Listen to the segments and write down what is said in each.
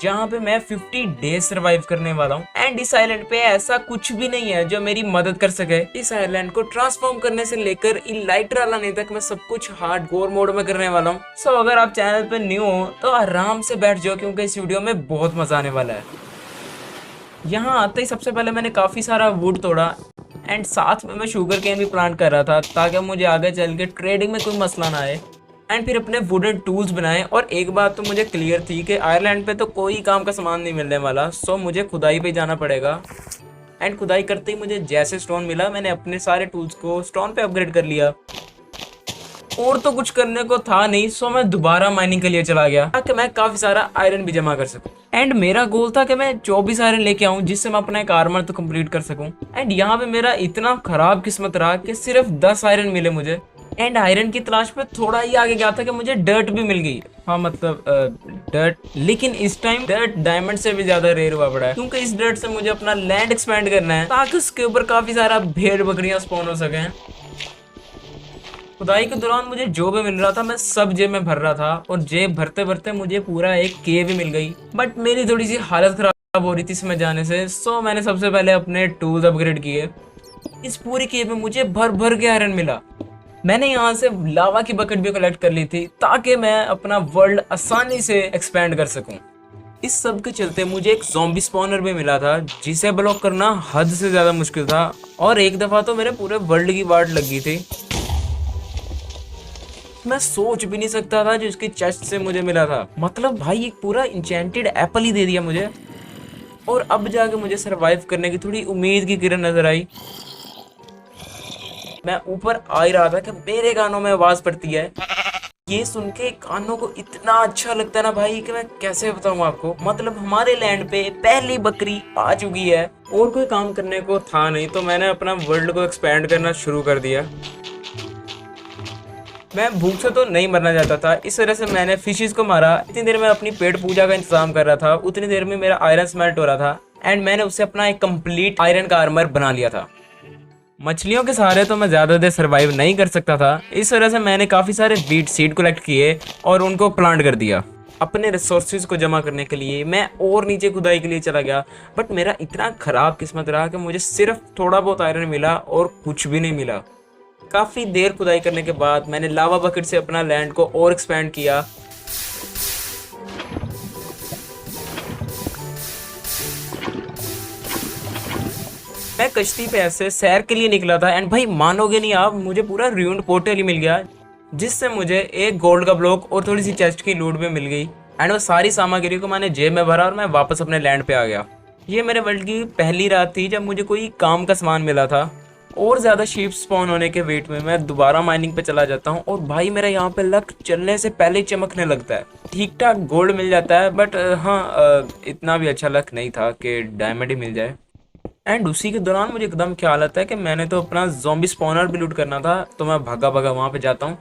जहाँ पे मैं 50 डेज सर्वाइव करने वाला हूँ। एंड इस आइलैंड पे ऐसा कुछ भी नहीं है जो मेरी मदद कर सके। इस आइलैंड को ट्रांसफॉर्म करने से लेकर इलाइट्रा लाने तक मैं सब कुछ हार्डकोर मोड में करने वाला हूँ। सो अगर आप चैनल पे न्यू हो तो आराम से बैठ जाओ, क्योंकि इस वीडियो में बहुत मजा आने वाला है। यहाँ आते ही सबसे पहले मैंने काफी सारा वुड तोड़ा एंड साथ में मैं शुगर केन भी प्लांट कर रहा था, ताकि मुझे आगे चल के ट्रेडिंग में कोई मसला ना आए। एंड फिर अपने वुडन टूल्स बनाए। और एक बात तो मुझे क्लियर थी कि आयरलैंड पे तो कोई काम का सामान नहीं मिलने वाला, सो मुझे खुदाई पे जाना पड़ेगा। एंड खुदाई करते ही मुझे जैसे स्टोन मिला, मैंने अपने सारे टूल्स को स्टोन पे अपग्रेड कर लिया। और तो कुछ करने को था नहीं, सो मैं दोबारा माइनिंग के लिए चला गया ताकि मैं काफी सारा आयरन भी जमा कर सकूं। एंड मेरा गोल था कि मैं 24 आयरन लेके आऊं, जिससे मैं अपना एक आर्मर तो कंप्लीट कर सकूं। एंड यहाँ पे मेरा इतना खराब किस्मत रहा कि सिर्फ 10 आयरन मिले मुझे। एंड आयरन की तलाश पे थोड़ा ही आगे गया था कि मुझे डर्ट भी मिल गई। हाँ मतलब डर्ट, लेकिन इस टाइम डर्ट डायमंड से भी ज्यादा रेयर हुआ पड़ा है, क्योंकि इस डर्ट से मुझे अपना लैंड एक्सपेंड करना है ताकि उसके ऊपर काफी सारा भेड़ बकरियां स्पॉन हो सके। खुदाई के दौरान मुझे जो भी मिल रहा था मैं सब जेब में भर रहा था, और जेब भरते भरते मुझे पूरा एक केव भी मिल गई। बट मेरी थोड़ी सी हालत खराब हो रही थी इसमें जाने से, सो मैंने सबसे पहले अपने टूल्स अपग्रेड किए। इस पूरी केव में मुझे भर भर के आयरन मिला। मैंने यहाँ से लावा की बकेट भी कलेक्ट कर ली थी ताकि मैं अपना वर्ल्ड आसानी से एक्सपैंड कर सकूं। इस सब के चलते मुझे एक ज़ॉम्बी स्पॉनर भी मिला था, जिसे ब्लॉक करना हद से ज्यादा मुश्किल था। और एक दफा तो मेरे पूरे वर्ल्ड की वाट लग गई थी। मैं सोच भी नहीं सकता था जो इसकी चेस्ट से मुझे मिला था। मतलब भाई एक पूरा इंचेंटेड एप्पल ही दे दिया मुझे। और अब जाके मुझे सरवाइव करने की थोड़ी उम्मीद की किरण नजर आई। मैं ऊपर आ ही रहा था कि मेरे कानों में आवाज पड़ती है। ये सुन के कानों को इतना अच्छा लगता है ना भाई कि मैं कैसे बताऊं आपको। मतलब हमारे लैंड पे पहली बकरी आ चुकी है। और कोई काम करने को था नहीं, तो मैंने अपना वर्ल्ड को एक्सपैंड करना शुरू कर दिया। मैं भूख से तो नहीं मरना चाहता था, इस वजह से मैंने फिशेस को मारा। इतनी देर में अपनी पेट पूजा का इंतजाम कर रहा था, उतनी देर में मेरा आयरन स्मेल्ट हो रहा था। एंड मैंने उससे अपना एक कंप्लीट आयरन का आर्मर बना लिया था। मछलियों के सहारे तो मैं ज्यादा देर सरवाइव नहीं कर सकता था, इस वजह से मैंने काफी सारे वीट सीड कलेक्ट किए और उनको प्लांट कर दिया। अपने रिसोर्सेज को जमा करने के लिए मैं और नीचे खुदाई के लिए चला गया। बट मेरा इतना खराब किस्मत रहा कि मुझे सिर्फ थोड़ा बहुत आयरन मिला और कुछ भी नहीं मिला। काफी देर खुदाई करने के बाद मैंने लावा बकेट से अपना लैंड को और एक्सपैंड किया। मैं कश्ती पे ऐसे सैर के लिए निकला था एंड भाई मानोगे नहीं आप, मुझे पूरा रूइंड पोर्टल ही मिल गया, जिससे मुझे एक गोल्ड का ब्लॉक और थोड़ी सी चेस्ट की लूट भी मिल गई। एंड वो सारी सामग्री को मैंने जेब में भरा और मैं वापस अपने लैंड पे आ गया। ये मेरे वर्ल्ड की पहली रात थी जब मुझे कोई काम का सामान मिला था। और ज्यादा शीप स्पॉन होने के वेट में मैं दोबारा माइनिंग पे चला जाता हूँ, और भाई मेरा यहाँ पे लक चलने से पहले ही चमकने लगता है। ठीक ठाक गोल्ड मिल जाता है, बट हाँ इतना भी अच्छा लक नहीं था कि डायमंड ही मिल जाए। एंड उसी के दौरान मुझे एकदम ख्याल आता है कि मैंने तो अपना ज़ॉम्बी स्पॉनर भी लूट करना था, तो मैं भागा भागा वहाँ पे जाता हूँ।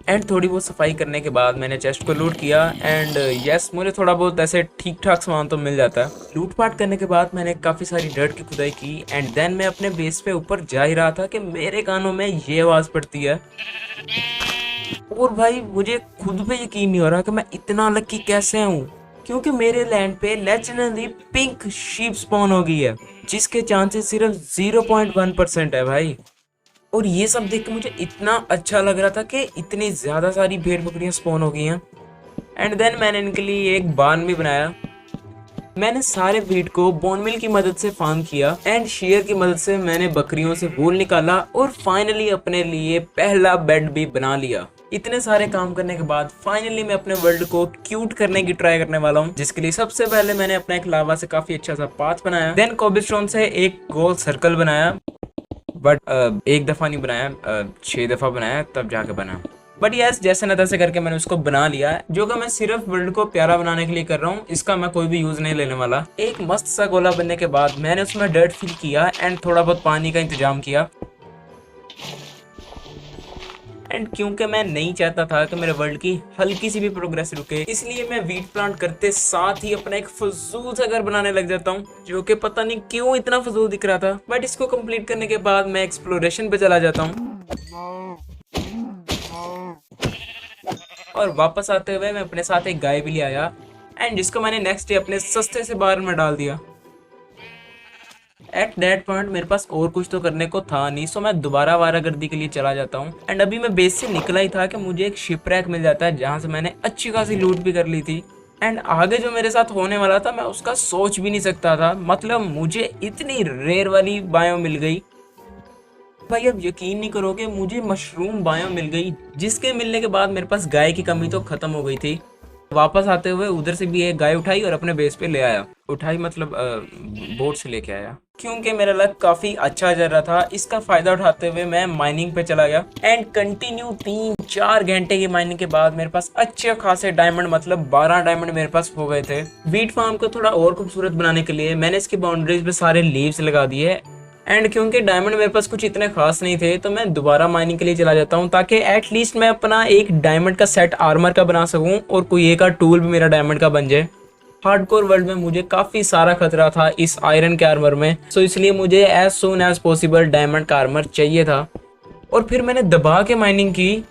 एंड थोड़ी बहुत सफाई करने के बाद मैंने चेस्ट को लूट किया। एंड यस मुझे थोड़ा बहुत ऐसे ठीक ठाक सामान तो मिल जाता है। लूटपाट करने के बाद मैंने काफ़ी सारी डर्ट की खुदाई की। एंड देन मैं अपने बेस पे ऊपर जा ही रहा था कि मेरे कानों में ये आवाज़ पड़ती है। और भाई मुझे खुद पे यकीन नहीं हो रहा कि मैं इतना लकी कैसे हूँ, क्योंकि मेरे लैंड पे लेजेंडरी पिंक शीप स्पॉन हो गई है, जिसके चांसेस सिर्फ 0.1% है भाई। और ये सब देख के मुझे इतना अच्छा लग रहा था कि इतनी ज्यादा सारी भेड़ बकरियां स्पॉन हो गई हैं। एंड देन मैंने इनके लिए एक बार्न भी बनाया। मैंने सारे वीट को बोन मिल की मदद से फार्म किया एंड शेयर की मदद से मैंने बकरियों से वूल निकाला और फाइनली अपने लिए पहला बेड भी बना लिया। इतने सारे काम करने के बाद फाइनली मैं अपने वर्ल्ड को क्यूट करने की ट्राई करने वाला हूँ, जिसके लिए सबसे पहले मैंने अपना एक लावा से काफी अच्छा सा पाथ बनाया। देन कोबलस्टोन से एक गोल सर्कल बनाया, बट एक दफा नहीं बनाया, 6 दफा बनाया तब जाके बना। बट यस जैसे न तैसे करके मैंने उसको बना लिया है, जो कि मैं सिर्फ वर्ल्ड को प्यारा बनाने के लिए कर रहा हूँ। इसका मैं कोई भी यूज नहीं लेने वाला। एक मस्त सा गोला बनने के बाद मैंने उसमें डर्ट फिल किया एंड थोड़ा बहुत पानी का इंतजाम किया। एंड क्योंकि मैं नहीं चाहता था कि मेरे वर्ल्ड की हल्की सी भी प्रोग्रेस रुके, इसलिए मैं वीट प्लांट करते साथ ही अपना एक फजूल सा घर बनाने लग जाता हूँ, जो कि पता नहीं क्यों इतना फजूल दिख रहा था। बट इसको कंप्लीट करने के बाद मैं एक्सप्लोरेशन पे चला जाता हूँ, और वापस आते हुए मैं अपने साथ एक गाय भी ले आया। एंड जिसको मैंने नेक्स्ट डे अपने सस्ते से बार में डाल दिया। एट दैट पॉइंट मेरे पास और कुछ तो करने को था नहीं, सो मैं दोबारा वारागर्दी के लिए चला जाता हूँ। एंड अभी मैं बेस से निकला ही था कि मुझे एक शिपरैक मिल जाता है जहाँ से मैंने अच्छी खासी लूट भी कर ली थी। एंड आगे जो मेरे साथ होने वाला था मैं उसका सोच भी नहीं सकता था। मतलब मुझे इतनी रेयर वाली बायो मिल गई भाई, अब यकीन नहीं करोगे, मुझे मशरूम बायो मिल गई, जिसके मिलने के बाद मेरे पास गाय की कमी तो खत्म हो गई थी। वापस आते हुए उधर से भी एक गाय उठाई और अपने बेस पे ले आया। उठाई मतलब बोट से लेके आया, क्योंकि मेरा लक काफी अच्छा चल रहा था। इसका फायदा उठाते हुए मैं माइनिंग पे चला गया एंड कंटिन्यू 3-4 घंटे की माइनिंग के बाद मेरे पास अच्छे खासे डायमंड, मतलब 12 डायमंड मेरे पास हो गए थे। वीट फार्म को थोड़ा और खूबसूरत बनाने के लिए मैंने इसकी बाउंड्रीज पे सारे लीव्स लगा दिए। एंड क्योंकि डायमंड मेरे पास कुछ इतने खास नहीं थे तो मैं दोबारा माइनिंग के लिए चला जाता हूँ, ताकि एटलीस्ट मैं अपना एक डायमंड का सेट आर्मर का बना सकूँ और कोई एक टूल भी मेरा डायमंड का बन जाए। हार्डकोर वर्ल्ड में मुझे काफी सारा खतरा था इस आयरन के आर्मर में, सो इसलिए मुझे as soon as possible diamond का आर्मर चाहिए था। और फिर मैंने दबा के माइनिंग की।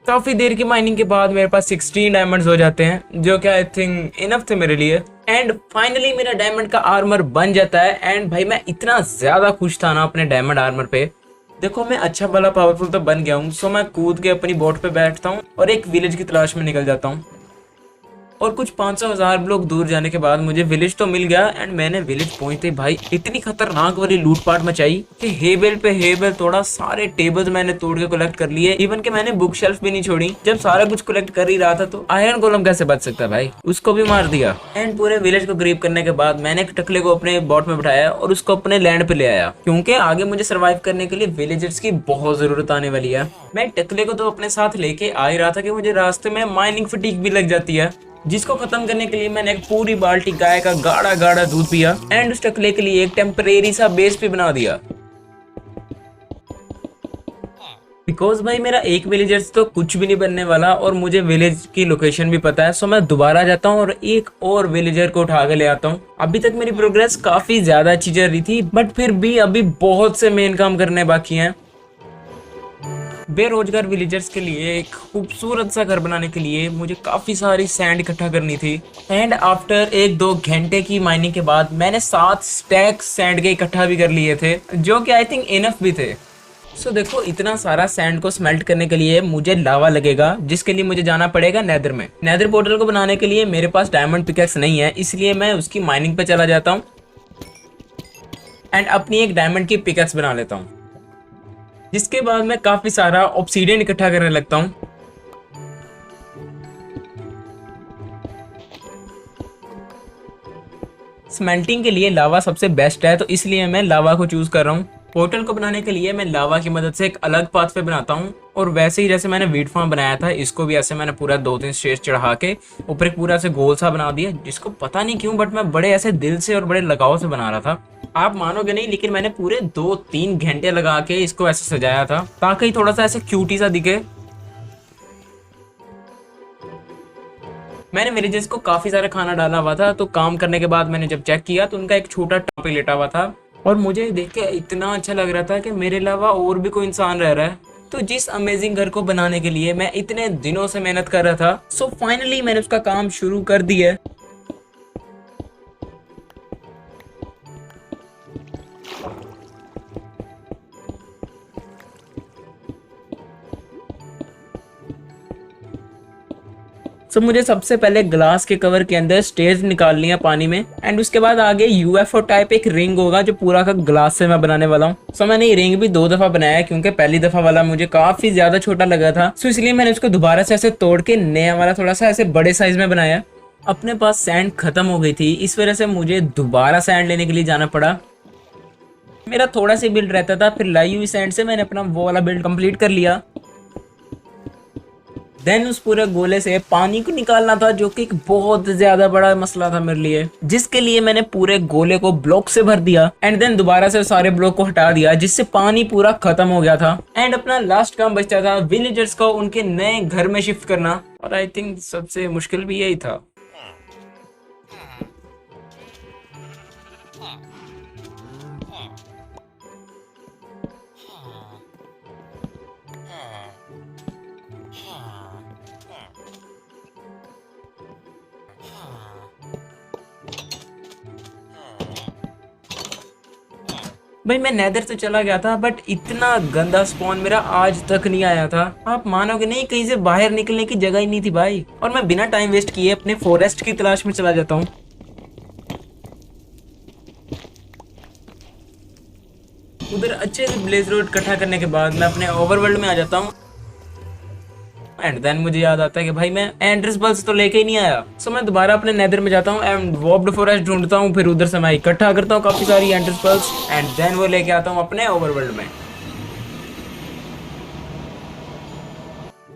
काफी देर की माइनिंग के बाद मेरे पास 16 डायमंड्स हो जाते हैं, जो कि आई थिंक इनफ थे मेरे लिए। एंड फाइनली मेरा डायमंड का आर्मर बन जाता है। एंड भाई मैं इतना ज्यादा खुश था ना अपने डायमंड आर्मर पे। देखो मैं अच्छा भला पावरफुल तो बन गया हूँ, सो मैं कूद के अपनी बोट पे बैठता हूँ और एक विलेज की तलाश में निकल जाता हूँ। और कुछ 500,000 लोग दूर जाने के बाद मुझे विलेज तो मिल गया। एंड मैंने विलेज पहुंचते ही भाई इतनी खतरनाक वाली लूटपाट मचाई कि हेबल पे हेबल तोड़ा। सारे टेबल्स मैंने तोड़ के कलेक्ट कर लिए, इवन कि मैंने बुक शेल्फ भी नहीं छोड़ी। जब सारा कुछ कलेक्ट कर ही रहा था तो आयरन गोलम कैसे बच सकता भाई, उसको भी मार दिया। एंड पूरे विलेज को ग्रीप करने के बाद मैंने एक टकले को अपने बोट में बिठाया और उसको अपने लैंड पे ले आया, क्योंकि आगे मुझे सर्वाइव करने के लिए विलेजर्स की बहुत जरूरत आने वाली है। मैं टकले को तो अपने साथ लेके आ ही रहा था कि मुझे रास्ते में माइनिंग फटीग भी लग जाती है, जिसको खत्म करने के लिए मैंने एक पूरी बाल्टी गाय का गाढ़ा गाढ़ा दूध पिया एंड उस टकले के लिए एक टेम्परेरी सा बेस भी बना दिया। बिकॉज भाई मेरा एक विलेजर से तो कुछ भी नहीं बनने वाला और मुझे विलेज की लोकेशन भी पता है, सो मैं दोबारा जाता हूँ और एक और विलेजर को उठा के ले आता हूँ। अभी तक मेरी प्रोग्रेस काफी ज्यादा अच्छी चल रही थी, बट फिर भी अभी बहुत से मेन काम करने बाकी हैं। बेरोजगार विलेजर्स के लिए एक खूबसूरत सा घर बनाने के लिए मुझे काफी सारी सैंड इकट्ठा करनी थी। एंड आफ्टर 1-2 घंटे की माइनिंग के बाद मैंने 7 स्टैक सैंड के इकट्ठा भी कर लिए थे, जो कि आई थिंक इनफ भी थे। सो देखो इतना सारा सैंड को स्मेल्ट करने के लिए मुझे लावा लगेगा, जिसके लिए मुझे जाना पड़ेगा नेदर में। नेदर पोर्टल को बनाने के लिए मेरे पास डायमंड पिकेक्स नहीं है, इसलिए मैं उसकी माइनिंग पे चला जाता हूँ एंड अपनी एक डायमंड की पिकेक्स बना लेता हूँ। जिसके बाद मैं काफी सारा ऑब्सीडियन इकट्ठा करने लगता हूँ। स्मेल्टिंग के लिए लावा सबसे बेस्ट है, तो इसलिए मैं लावा को चूज कर रहा हूँ। पोर्टल को बनाने के लिए मैं लावा की मदद से एक अलग पाथवे बनाता हूँ और वैसे ही जैसे मैंने वीट फार्म बनाया था, इसको भी ऐसे मैंने पूरा 2-3 स्टेज चढ़ा के ऊपर एक पूरा से गोल सा बना दिया, जिसको पता नहीं क्यों बट मैं बड़े ऐसे दिल से और बड़े लगाव से बना रहा था। आप मानोगे नहीं, लेकिन मैंने पूरे 2-3 घंटे लगा के इसको ऐसे सजाया था ताकि थोड़ा सा ऐसे क्यूटी सा दिखे। मैंने विलेजर्स को काफी सारा खाना डाला हुआ था, तो काम करने के बाद मैंने जब चेक किया तो उनका एक छोटा टॉपिक लेटा हुआ था और मुझे देख के इतना अच्छा लग रहा था कि मेरे अलावा और भी कोई इंसान रह रहा है। तो जिस अमेजिंग घर को बनाने के लिए मैं इतने दिनों से मेहनत कर रहा था, सो फाइनली मैंने उसका काम शुरू कर दिया। सो मुझे सबसे पहले ग्लास के कवर के अंदर स्टेज निकालनी है पानी में एंड उसके बाद आगे यूएफओ टाइप एक रिंग होगा जो पूरा का ग्लास से मैं बनाने वाला हूँ। सो मैंने ये रिंग भी 2 दफा बनाया क्योंकि पहली दफा वाला मुझे काफी ज्यादा छोटा लगा था, सो इसलिए मैंने उसको दोबारा से ऐसे तोड़ के नया वाला थोड़ा सा ऐसे बड़े साइज में बनाया। अपने पास सैंड खत्म हो गई थी, इस वजह से मुझे दोबारा सैंड लेने के लिए जाना पड़ा। मेरा थोड़ा सा बिल्ड रहता था, फिर लाई हुई सैंड से मैंने अपना वो वाला बिल्ड कंप्लीट कर लिया। देन उस पूरे गोले से पानी को निकालना था, जो कि एक बहुत ज्यादा बड़ा मसला था मेरे लिए, जिसके लिए मैंने पूरे गोले को ब्लॉक से भर दिया एंड देन दोबारा से सारे ब्लॉक को हटा दिया, जिससे पानी पूरा खत्म हो गया था। एंड अपना लास्ट काम बचता था विलेजर्स को उनके नए घर में शिफ्ट करना, और आई थिंक सबसे मुश्किल भी यही था। भाई मैं नेदर तो चला गया था बट इतना गंदा स्पॉन मेरा आज तक नहीं आया था। आप मानोगे नहीं, कहीं से बाहर निकलने की जगह ही नहीं थी भाई। और मैं बिना टाइम वेस्ट किए अपने फॉरेस्ट की तलाश में चला जाता हूँ। उधर अच्छे से ब्लेज रोड इकट्ठा करने के बाद मैं अपने ओवरवर्ल्ड में आ जाता हूँ। एंड देन मुझे याद आता है कि भाई मैं एंड्रेस पल्स तो लेके ही नहीं आया। सो मैं दोबारा अपने नेदर में जाता हूँ एंड वॉर्प्ड फॉरेस्ट ढूंढता हूँ। फिर उधर से मैं इकट्ठा करता हूँ काफी सारी एंड्रेस पल्स एंड देन वो लेके आता हूँ अपने ओवरवर्ल्ड में।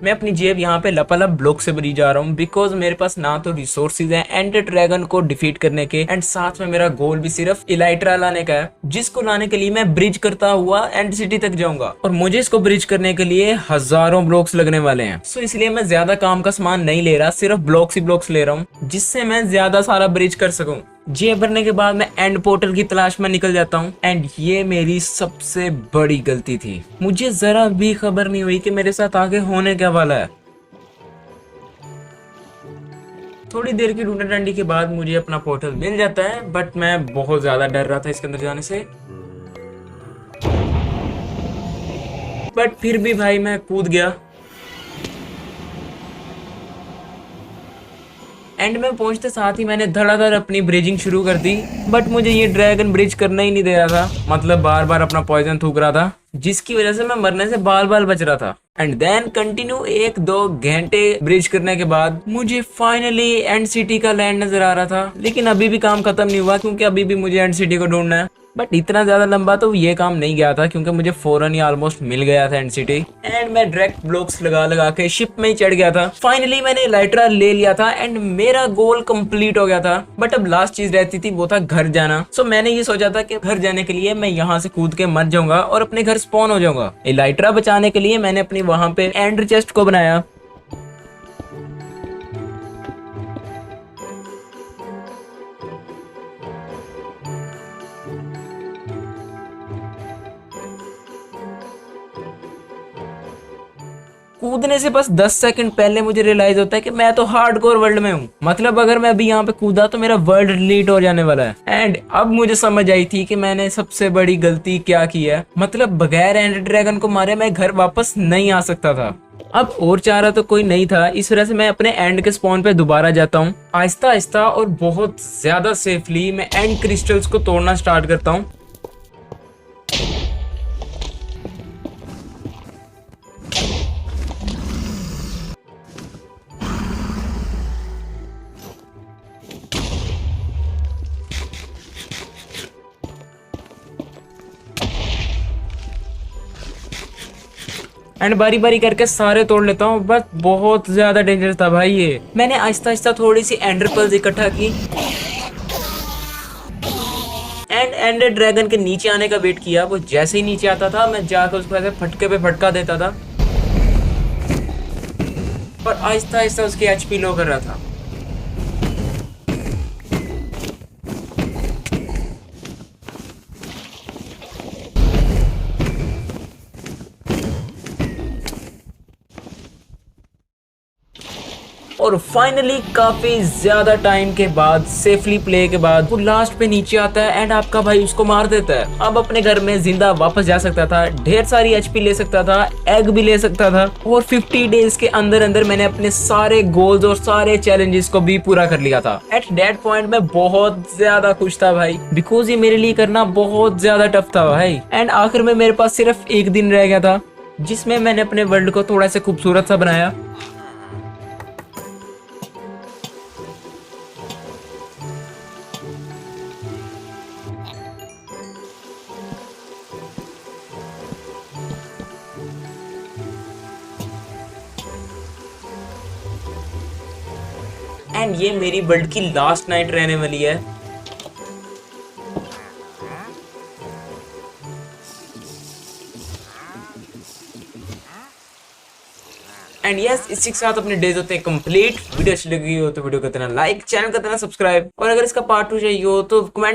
मैं अपनी जेब यहाँ पे लपालप ब्लॉक से भरी जा रहा हूँ बिकॉज मेरे पास ना तो रिसोर्सेज हैं एंडर ड्रैगन को डिफीट करने के, एंड साथ में मेरा गोल भी सिर्फ इलाइट्रा लाने का है, जिसको लाने के लिए मैं ब्रिज करता हुआ एंड सिटी तक जाऊंगा। और मुझे इसको ब्रिज करने के लिए हजारों ब्लॉक्स लगने वाले हैं। सो इसलिए मैं ज्यादा काम का सामान नहीं ले रहा, सिर्फ ब्लॉक्स ही ब्लॉक्स ले रहा हूँ जिससे मैं ज्यादा सारा ब्रिज कर सकूं। जेब भरने के बाद मैं एंड पोर्टल की तलाश में निकल जाता हूँ एंड ये मेरी सबसे बड़ी गलती थी। मुझे जरा भी खबर नहीं हुई कि मेरे साथ आगे होने क्या वाला है। थोड़ी देर की ढूंढा डंडी के बाद मुझे अपना पोर्टल मिल जाता है बट मैं बहुत ज्यादा डर रहा था इसके अंदर जाने से। बट फिर भी भाई मैं कूद गया एंड में पहुंचते साथ ही मैंने धड़ाधड़ अपनी ब्रिजिंग शुरू कर दी। बट मुझे ये ड्रैगन ब्रिज करना ही नहीं दे रहा था, मतलब बार बार अपना पॉइजन थूक रहा था जिसकी वजह से मैं मरने से बाल बाल बच रहा था। एंड देन कंटिन्यू 1-2 घंटे ब्रिज करने के बाद मुझे फाइनली एंड सिटी का लैंड नजर आ रहा था। लेकिन अभी भी काम खत्म नहीं हुआ क्योंकि अभी भी मुझे एंड सिटी को ढूंढना है। बट इतना ज्यादा लंबा तो ये काम नहीं गया था क्योंकि मुझे फौरन ही ऑलमोस्ट मिल गया था एंड सिटी एंड मैं डायरेक्ट ब्लॉक्स लगा लगा के शिप में ही चढ़ गया था। फाइनली मैंने लाइट्रा ले लिया था एंड मेरा गोल कंप्लीट हो गया था। बट अब लास्ट चीज रहती थी वो था घर जाना। सो मैंने ये सोचा था कि घर जाने के लिए मैं यहाँ से कूद के मर जाऊंगा और अपने घर स्पॉन हो जाऊंगा। लाइट्रा बचाने के लिए मैंने अपनी वहां पे एंड चेस्ट को बनाया। कूदने से बस 10 सेकंड पहले मुझे रियलाइज होता है कि मैं तो हार्डकोर वर्ल्ड में हूँ। मतलब अगर मैं अभी यहाँ पे कूदा तो मेरा वर्ल्ड डिलीट हो जाने वाला है। एंड अब मुझे समझ आई थी कि मैंने सबसे बड़ी गलती क्या की है। मतलब बगैर एंड ड्रैगन को मारे मैं घर वापस नहीं आ सकता था। अब और चारा तो कोई नहीं था, इस वजह से मैं अपने एंड के स्पॉन पे दोबारा जाता हूँ। आहिस्ता आहिस्ता और बहुत ज्यादा सेफली मैं एंड क्रिस्टल्स को तोड़ना स्टार्ट करता हूँ। एंड बारी बारी करके सारे तोड़ लेता हूँ। बस बहुत ज्यादा डेंजरस था भाई ये। मैंने आहिस्ता आहिस्ता थोड़ी सी एंडर पर्ल्स इकट्ठा की एंड एंडर ड्रैगन के नीचे आने का वेट किया। वो जैसे ही नीचे आता था मैं जाकर उसको ऐसे फटके पे फटका देता था और आहिस्ता आहिस्ता उसकी एचपी लो कर रहा था। और फाइनली काफी ज्यादा टाइम के बाद सेफली प्ले के बाद वो लास्ट पे नीचे आता है एंड आपका भाई उसको मार देता है। अब अपने घर में जिंदा वापस जा सकता था, ढेर सारी एचपी ले सकता था, एग भी ले सकता था और 50 डेज के अंदर अंदर मैंने अपने सारे गोल्स और सारे चैलेंजेस को भी पूरा कर लिया था। एट दैट पॉइंट मैं बहुत ज्यादा खुश था भाई बिकॉज ये मेरे लिए करना बहुत ज्यादा टफ था भाई। एंड आखिर में मेरे पास सिर्फ एक दिन रह गया था जिसमें मैंने अपने वर्ल्ड को थोड़ा सा खूबसूरत सा बनाया। एंड ये मेरी वर्ल्ड की लास्ट नाइट रहने वाली है। एंड यस, इसी के साथ अपने डेज होते हैं कंप्लीट। वीडियो अच्छी लगी हो तो वीडियो को करना लाइक, चैनल को करना सब्सक्राइब और अगर इसका पार्ट 2 चाहिए हो तो कमेंट